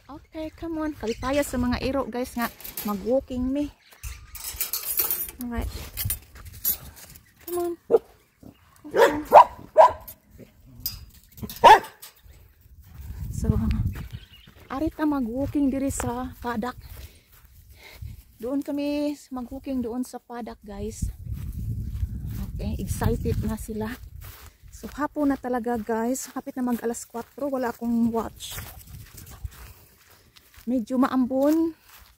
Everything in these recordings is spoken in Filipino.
Okay, come on. Kalipaya sa mga iro guys nga. Mag-walking me. Alright. Come on. So, arita mag-walking diri sa padak. Doon kami mag-walking doon sa padak guys. Okay, excited na sila. So, hapon na talaga guys. Hapit na mag alas 4. Wala akong watch. Medyo maambon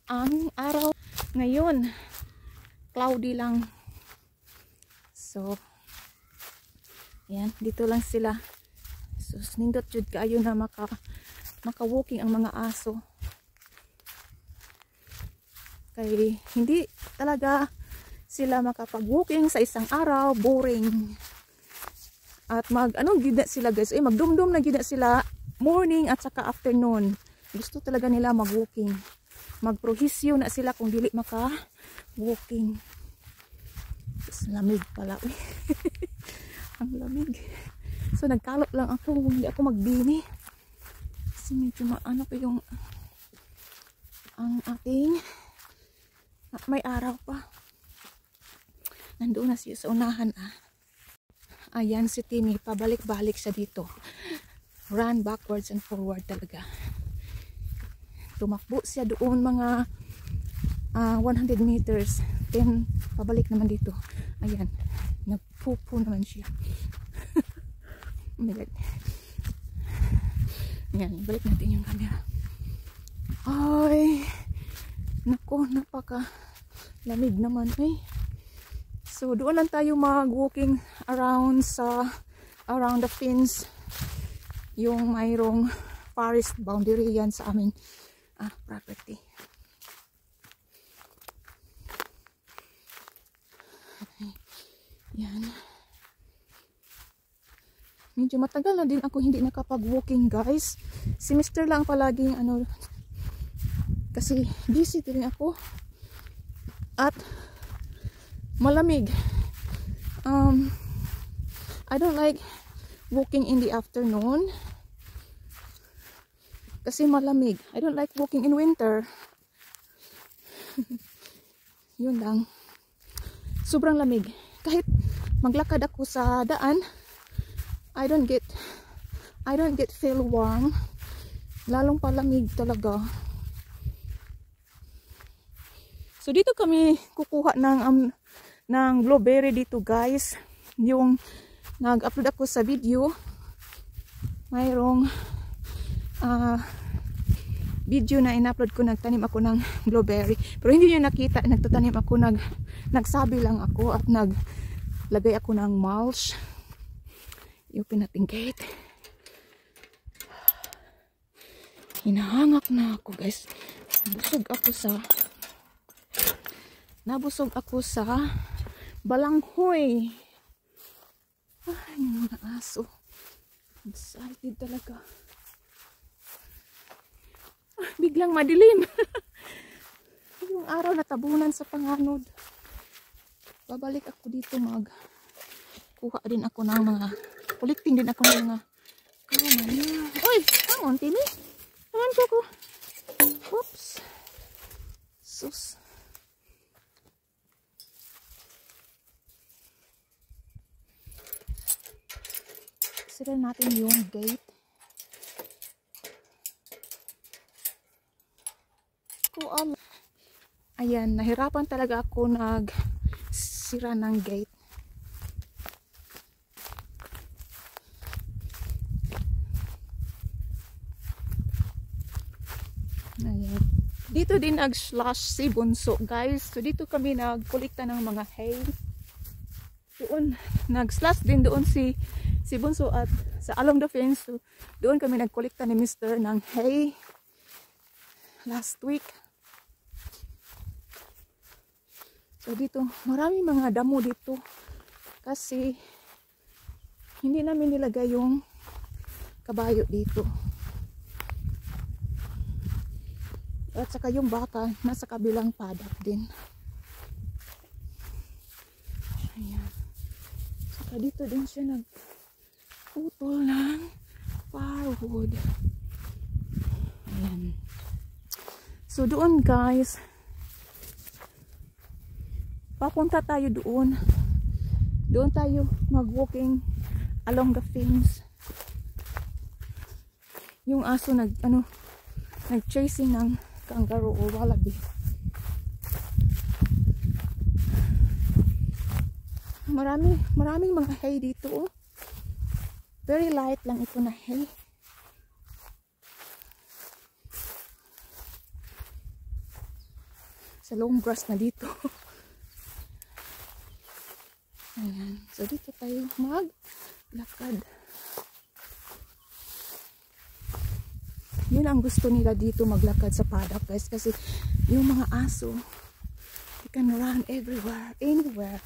ang araw ngayon. Cloudy lang. So, yan. Dito lang sila. So, nindot jud kaayo na maka-walking ang mga aso. Kaya hindi talaga sila makapag-walking sa isang araw. Boring. At gida sila guys. Magdumdum na gida sila morning at saka afternoon. Gusto talaga nila mag-walking. Magprohisyo na sila kung dili maka-walking. Lamig pala. Ang lamig. So nagkalot lang ako. Hindi ako magbini. Kasi medyo maano pa yung ang ating may araw pa. Nandoon na siya sa unahan Ayan si Timmy. Pabalik-balik siya dito. Run backwards and forward talaga. Tumakbo siya doon mga 100 meters. Then pabalik naman dito. Ayan. Nagpupo naman siya. Oh my God. Ayan. Balik natin yung camera. Ay. Nako. Napaka lamig naman. So doon lang tayo mag-walking around the fence. Yung mayroong forest boundary yan sa amin property. Okay. Yan. Medyo matagal na din ako hindi nakapag-walking guys. Semester lang palaging kasi busy din ako. At malamig. I don't like walking in the afternoon. Kasi malamig. I don't like walking in winter. Yun lang. Sobrang lamig. Kahit maglakad ako sa daan, I don't get feel warm. Lalong palamig talaga. So dito kami kukuha ng blueberry dito guys. Yung nag-upload ako sa video. Mayroong video na in-upload ko, nagtanim ako ng blueberry. Pero hindi nyo nakita, nagtatanim ako, nagsabi lang ako at naglagay ako ng mulch. I-open natin gate. Hinahangak na ako guys. Nabusog ako sa balanghoy. Yung mga aso. Excited talaga. Biglang madilim. Yung araw natabunan sa panganod. Babalik ako dito kuha din ako ng mga collecting din ako ng mga Uy! Hangon, Timmy! Hangon ko. Oops! Sus! Sira natin yung gate. Ayan, nahirapan talaga ako sira ng gate. Ayan. Dito din nag-slash si Bunso, guys. So dito kami nagkolekta ng mga hay. Doon nag-slash din doon si Bunso at sa along the fence. So, doon kami nagkolekta ni Mr. ng hay last week. So dito, marami mga damo dito kasi hindi namin nilagay yung kabayo dito. At saka yung baka nasa kabilang padak din. Ayan. Saka dito din siya nagputol ng firewood. Ayan. So doon guys, papunta tayo doon. Doon tayo mag-walking along the fence. Yung aso nag-chasing ng kangaroo o wallaby. Maraming mga hay dito. Oh. Very light lang ito na hay. Sa long grass na dito. Ayan. So dito tayo maglakad. Yun ang gusto nila dito, maglakad sa paddock guys. Kasi yung mga aso, they can run everywhere, anywhere.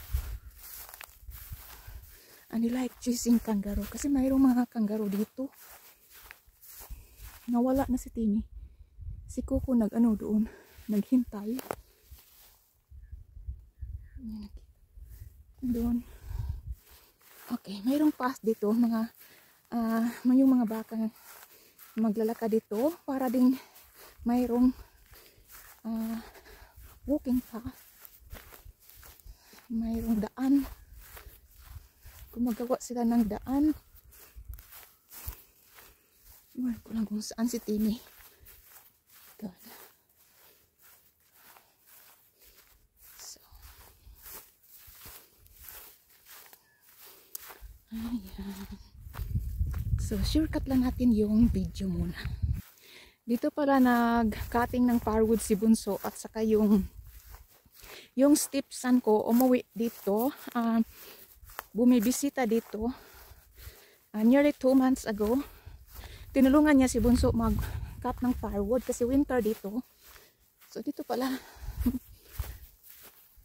And they like chasing kangaroo. Kasi mayroong mga kangaroo dito. Nawala na si Timmy. Si Coco doon. Naghintay. Doon. Okay, mayroong path dito. Yung mga baka maglalakad dito para ding mayroong walking path. Mayroong daan. Gumagawa sila ng daan. Iwan ko lang kung saan si Timmy. God. Ayan. So, shortcut lang natin yung video muna. Dito pala nag-cutting ng firewood si Bunso at saka yung stepson ko umuwi dito. Bumibisita dito. Nearly 2 months ago. Tinulungan niya si Bunso mag-cut ng firewood kasi winter dito. So, dito pala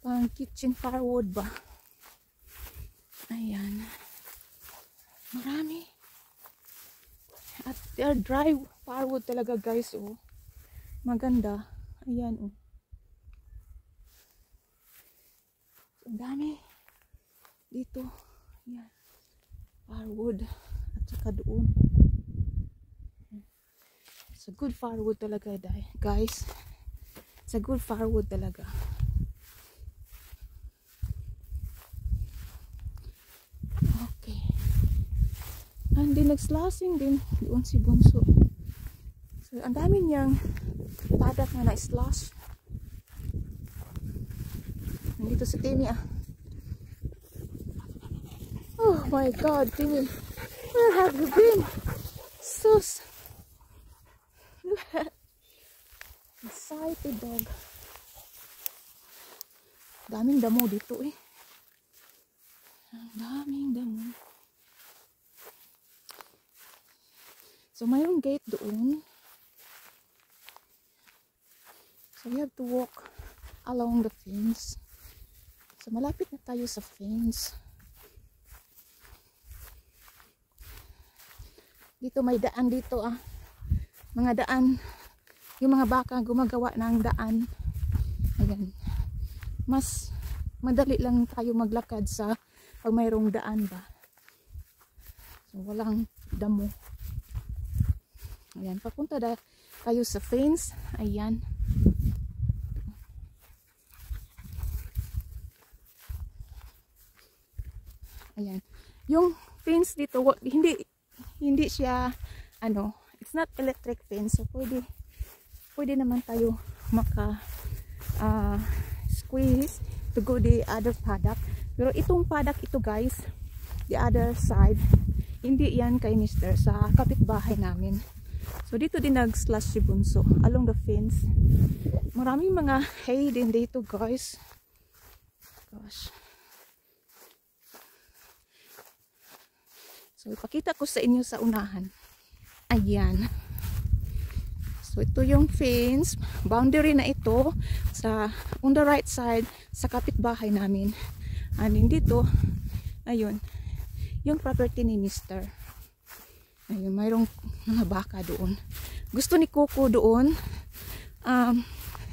pang kitchen firewood ba? Ayan. Marami. At they are dry firewood talaga guys. Oh. Maganda. Ayan. Oh. So, dami. Dito. Ayan. Firewood. At saka doon. It's a good firewood talaga guys. It's a good firewood talaga. And then nag-slashing din doon si Bunso. So, ang dami niyang paddock na na-slash. Nandito si Timmy ah. Oh my God, Timmy. Where have you been? Sus. Excited dog. Daming damo dito eh. Daming damo. So, mayroong gate doon. So, we have to walk along the fence. So, malapit na tayo sa fence. Dito may daan dito ah. Mga daan. Yung mga baka gumagawa ng daan. Ayan. Mas madali lang tayo maglakad sa pag mayroong daan ba. So, walang damo. Ayan, papunta tayo sa fence. Ayan. Ayan. Yung fence dito, hindi siya, it's not electric fence. So, pwede naman tayo squeeze to go the other paddock. Pero itong paddock ito guys, the other side, hindi yan kay Mr. sa kapitbahay namin. So, dito din nag-slash si Bunso along the fence. Maraming mga hay din dito, guys. Gosh. So, ipakita ko sa inyo sa unahan. Ayan. So, ito yung fence. Boundary na ito sa on the right side sa kapitbahay namin. And dito, ayun, yung property ni Mr. Ayun, mayroong mga baka doon. Gusto ni Coco doon.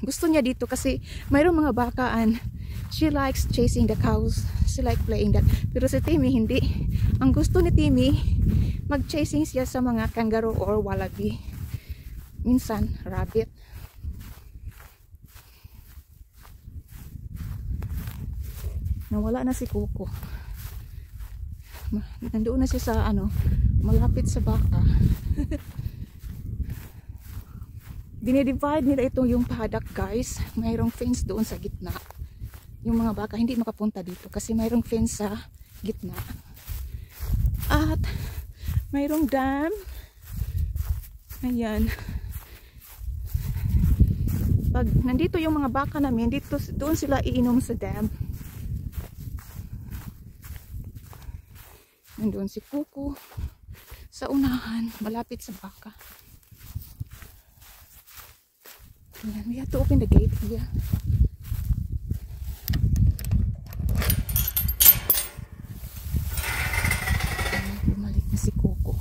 Gusto niya dito kasi mayroong mga baka and she likes chasing the cows. She like playing that. Pero si Timmy hindi. Ang gusto ni Timmy, mag-chasing siya sa mga kangaroo or wallaby. Minsan, rabbit. Nawala na si Coco. Nandoon na siya sa ano, malapit sa baka. Dinidivide nila ito yung paddock, guys. Mayroong fence doon sa gitna. Yung mga baka hindi makapunta dito kasi mayroong fence sa gitna. At mayroong dam. Ayan. Pag nandito yung mga baka namin, dito, doon sila iinom sa dam. Nandoon si Coco sa unahan, malapit sa baka. Ayan, we have to open the gate here. Ayan, bumalik na si Coco.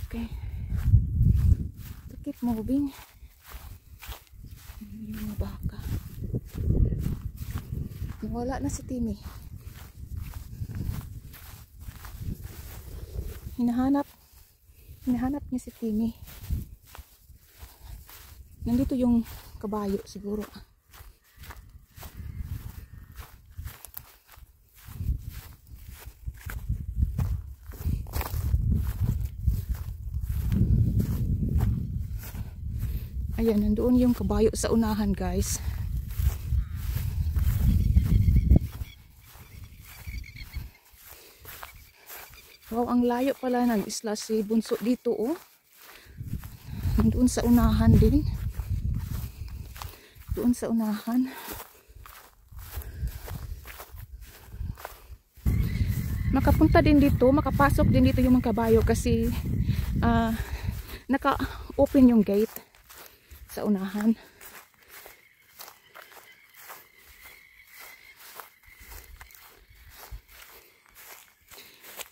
Okay. Keep moving. Yung mga baka. Wala na si Timmy. Hinahanap niya si Timmy. Nandito yung kabayo siguro. Ayan, nandoon yung kabayo sa unahan, guys. Wow, ang layo pala ng isla si Bunso dito, oh. Nandoon sa unahan din. Doon sa unahan. Makapunta din dito, makapasok din dito yung mga kabayo kasi naka-open yung gate sa unahan.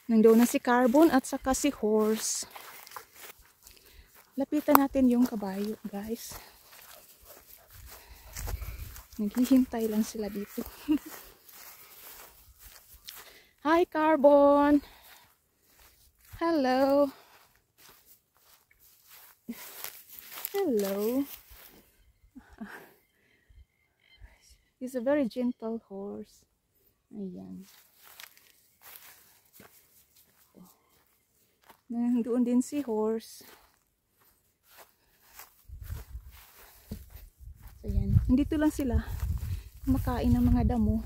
Nandoon na si Carbon at saka si Horse. Lapitan natin yung kabayo, guys. Naghihintay lang sila dito. Hi, Carbon! Hello! Hello! He's a very gentle horse. Ayan. Nandoon din si Horse. So, yan. Nandito lang sila. Kumakain ng mga damo.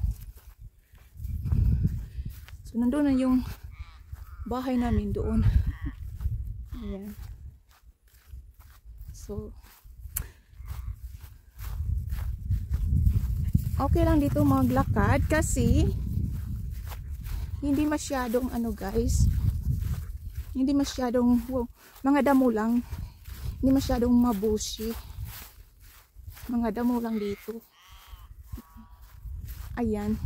So, nandoon na yung bahay namin doon. Ayan. So, okay lang dito maglakad kasi hindi masyadong ano, guys. Hindi masyadong, wow, mga damo lang. Hindi masyadong mabushi. Mga damo lang dito. Ayan.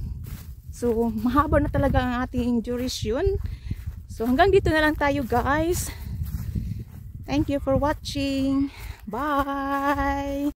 So, mahaba na talaga ang ating duration. So, hanggang dito na lang tayo, guys. Thank you for watching. Bye!